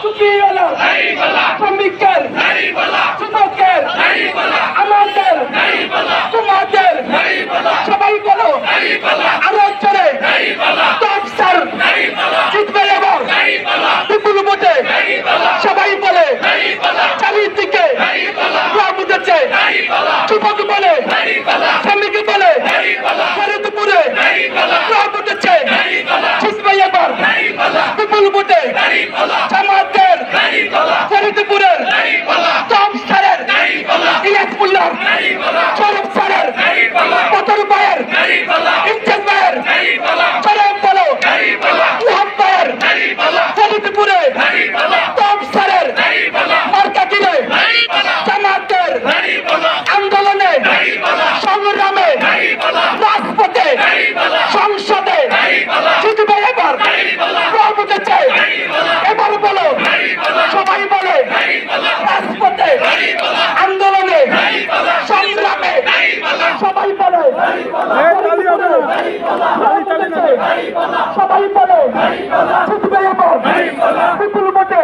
চুকিওয়ালা শ্রমিকের যুবকের আমাদের তোমাদের সবাই বলো আরো জোরে টপ স্যার জিতবে এবার বিপুল ভোটে সবাই বলে চারিদিকে রব উঠেছে যুবক বলে শ্রমিক বলে ফরিদপুরে রব উঠেছে জিতবে এবার বিপুল ভোটে জামাতের ফরিদপুরের টপ স্যারের ইয়াসুল্লাহ শরীফ স্যারের পতর ভাইয়ের ইমতিয়াজ ভাইয়ের শরীফ বলো ইহাব ভাইয়ের ফরিদপুরে টপ স্যারের মার্কা কিনে জামাতের আন্দোলনে সংগ্রামে রাজপথে সংসদে জিতবে এবার রব উঠেছে এবার বলো সবাই বলে রাজপথে আন্দোলনে সংগ্রামে সবাই বলে সবাই বলে জিতবে এবার বিপুল ভোটে